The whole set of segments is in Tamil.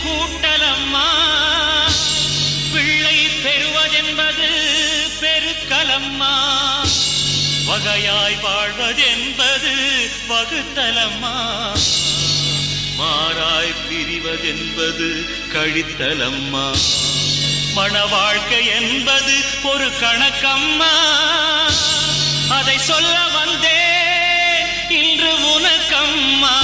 கூட்டலம்மா பிள்ளை பெறுவதென்பது பெருக்கலம்மா வகையாய் வாழ்வதென்பது வகுத்தலம்மா மாறாய் பிரிவதென்பது கழித்தலம்மா மன வாழ்க்கை என்பது ஒரு கணக்கம்மா அதை சொல்ல வந்தே இன்று உனக்கம்மா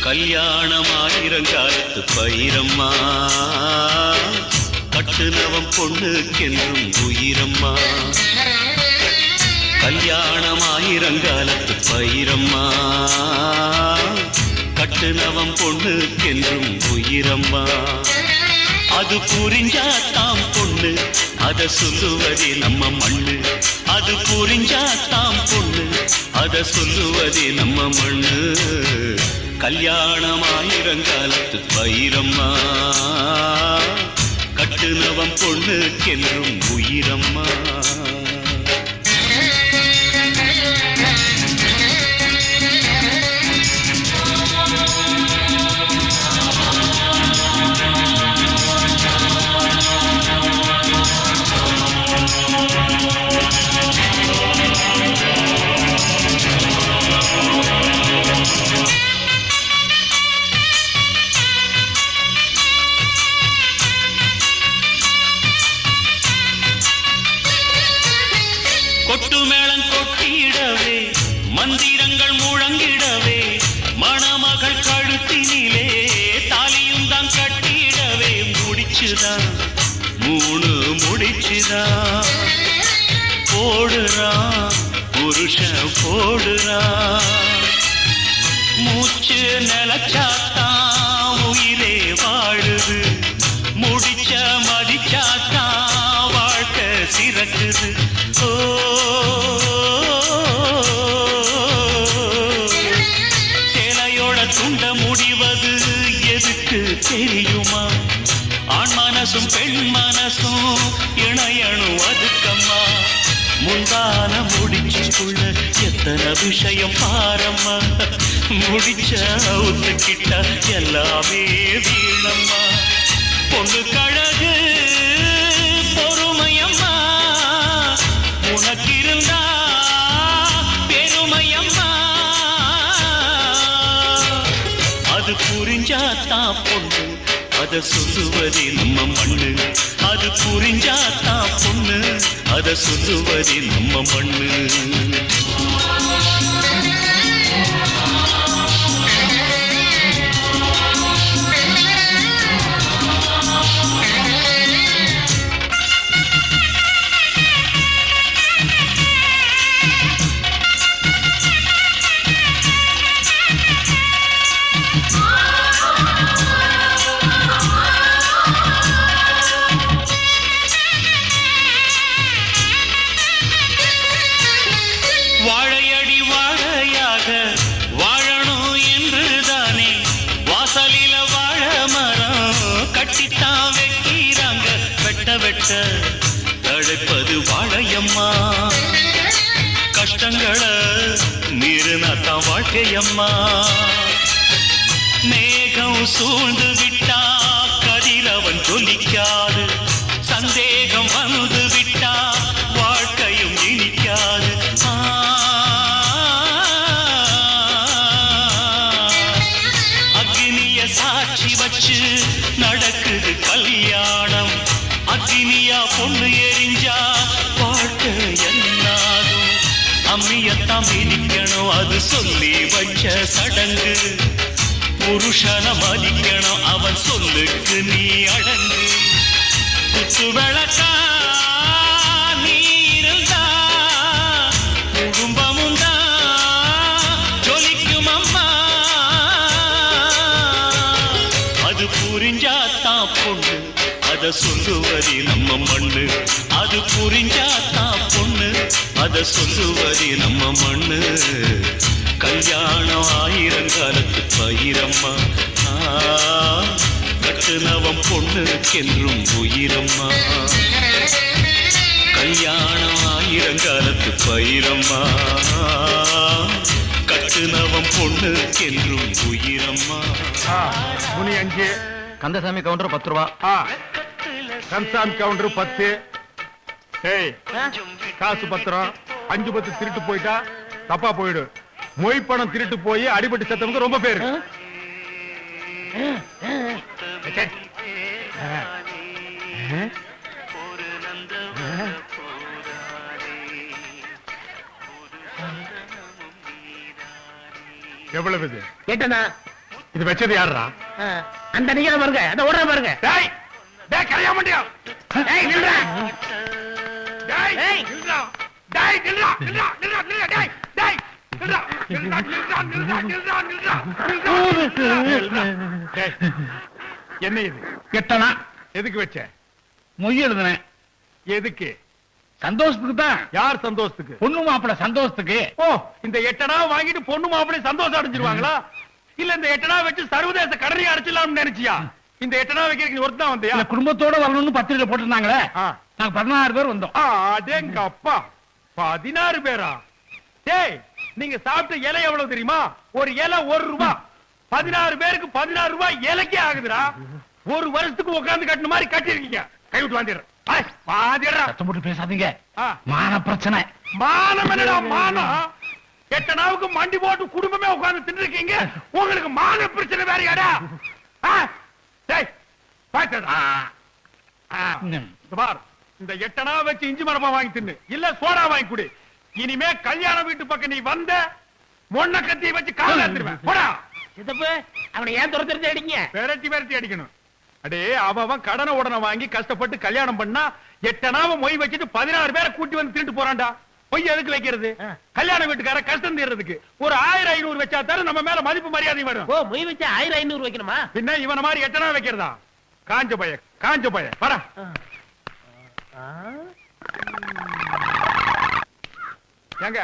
கல்யாணம் ஆயிரங்காலத்து பயிரம்மா கட்டுனவம் பொண்ணுக்கென்றும் உயிரம்மா கல்யாணம் ஆயிரங்காலத்து பயிரம்மா கட்டுனவம் பொண்ணுக்கென்றும் உயிரம்மா அது புரிஞ்சாத்தாம் பொண்ணு அத சொல்லுவதே நம்ம மண்ணு அது புரிஞ்சாத்தாம் பொண்ணு அத சொல்லுவதே நம்ம மண்ணு கல்யாணம் ஆயிரங்காலத்து பயிரம்மா கட்டுனவம் பொண்ணுக்கென்றும் உயிரம்மா கொட்டு மேளம் கொட்டிடவே மந்திரங்கள் முழங்கிடவே மணமகள் கழுத்தினிலே தாலியும் தான் கட்டிடவே முடிச்சுதான் மூணு முடிச்சுதான் போடுறான் புருஷன் போடுறான் மூச்சு நிலச்சாத்தான் உயிரே வாழுது முடிச்ச மதிச்சாத்தான் வாழ்க்கை சிறக்குது சேலையோட துண்ட முடிவது எதுக்கு தெரியுமா ஆண் மனசும் பெண் மனசும் இணையணும் அதுக்கம்மா முந்தான முடிச்சுக்குள்ள எத்தனை விஷயம் பாரம்மா முடிச்ச ஒத்துக்கிட்ட எல்லாமே வீணம்மா பொண்ணு கழகு பொறுமையம்மா உனக்கிருந்தா பெருமையம்மா அது புரிஞ்சாத்தான் பொண்ணு அத சொல்லுவதே நம்ம மண்ணு அது புரிஞ்சாத்தான் பொண்ணு அத சொல்லுவதே நம்ம மண்ணு வாழையடி வாழையாக வாழணும் என்றுதானே வாசலில வாழ மரம் கட்டித்தான் வைக்கிறாங்க வெட்ட வெட்ட தழைப்பது வாழையம்மா கஷ்டங்களை மீறினாத்தான் வாழ்க்கையம்மா மேகம் சூழ்ந்து விட்டா கதிரவன் ஜொலிக்காது சந்தேகம் வந்து விட்டா வாழ்க்கையும் இனிக்காது அக்னிய சாட்சி வச்சு நடக்குது கல்யாணம் அக்னியா பொண்ணு எரிஞ்சா வாழ்க்கை என்னாகும் அம்மியத்தான் மிதிக்கணும் அது சொல்லி வச்ச சடங்கு புருஷன மதிக்கணும் அவன் சொல்லுக்கு நீ அடங்கு குத்து விளக்கா நீ இருந்தா குடும்பமும் தான் ஜொலிக்கும் அம்மா அது புரிஞ்சாத்தான் பொண்ணு அத சொல்லுவதே நம்ம மண்ணு அது புரிஞ்சாத்தான் பொண்ணு அத சொல்லுவதே நம்ம மண்ணு கல்யாணம் ஆயிரங்காலத்து பயிரம்மா கட்டுனவம் பொண்ணுக்கென்றும் உயிரம்மா கல்யாணம் ஆயிரங்காலத்து பயிரம்மா பொண்ணுக்கென்றும் உயிரம்மா. முனி 5, கந்தசாமி கவுண்டர் 10 ரூபா. கன்சாமி கவுண்டர் 10. ஏய், காசு பத்திரம் 5 10 திருட்டு போயிட்டா தப்பா போயிடு. மொய் பணம் திருட்டு போய் அடிபட்டு செத்தவங்க ரொம்ப பேரு. எவ்வளவு இது? கேட்டனா இது வச்சது யாரா? அந்த நிக்கிற பாருங்க, அந்த ஓடுற பாருங்க. டேய் டேய் கரையா மாட்டியா? டேய் நில்றா. டேய் டேய் நில்றா. டேய் நில்றா நில்றா நில்றா நில்றா. டேய் டேய் நில்றா நில்றா நில்றா நில்றா நில்றா நில்றா. டேய் என்ன இது? கேட்டனா எதுக்கு வச்ச? மொய் எழுதுனேன். எதுக்கு? சந்தோஷத்துக்கு தான். யார் சந்தோஷத்துக்கு? பொண்ணு மாப்பிள்ள சந்தோஷத்துக்கு. ஓ, இந்த 8 அணா வாங்கிட்டு பொண்ணு மாப்பிள்ளை சந்தோஷம் அடைஞ்சிருவாங்களா? இல்ல இந்த 8 அணா வச்சு சர்வதேச கடனை அடைச்சலாம்னு நினைச்சியா? இந்த 8 அணா வைக்கிறதுக்கு நீ ஒருத்தன் வந்தியா? இல்ல, குடும்பத்தோட வரணும்னு பத்திரிக்கை போட்டிருந்தாங்களே. நாங்க 16 பேர் வந்தோம். அடேங்க அப்பா, 16 பேரா? டேய், நீங்க சாப்பிட்ட இலை எவ்வளவு தெரியுமா? ஒரு இலை 1 ரூபாய். 16 பேருக்கு 16 ரூபாய் இலைக்கே ஆகுதுடா. ஒரு வருஷத்துக்கு உட்கார்ந்து கட்டின மாதிரி கட்டிருக்கீங்க. கை விட்டு வாந்திடுறேன். சத்தம் போட்டு பேசாதீங்க. மான பிரச்சனை. மானம் என்னடா மானம்? 8 அணாவுக்கு மண்டி போட்டு குடும்பமே உட்கார்ந்து தின்னுருக்கீங்க. உங்களுக்கு மான பிரச்சனை வேறையாடா? டேய் பாத்தடா. பார், இந்த 8 அணா வச்சு இஞ்சி மரமா வாங்கி தின்னு, இல்ல சோடா வாங்கி குடி. இனிமே கல்யாண வீட்டு பக்கம் நீ வந்த மொன்ன கத்தி வச்சு கால எடுத்துருவேன். போடா. சித்தப்பு, அவனை ஏன் துரத்துறது அடிங்க? விரட்டி விரட்டி அடிக்கணும். அடே, அவன் கடனை உடனே வாங்கி கஷ்டப்பட்டு கல்யாணம் பண்ணா 8 அணாவை மொய் வச்சுட்டு 16 பேரை கூட்டி வந்து திருட்டு போறான்டா. பொய் எதுக்கு வைக்கிறது? கல்யாண வீட்டுக்கார கஷ்டம் தீர்றதுக்கு. ஒரு 1000 500 வச்சா தர நம்ம மேல மதிப்பு மரியாதை வரும். ஓ, மொய் வச்சா 1000 500 வைக்கணுமா? பின்ன இவன மாதிரி 8 அணா வைக்கிறதா? காஞ்ச பய வர. ஏங்க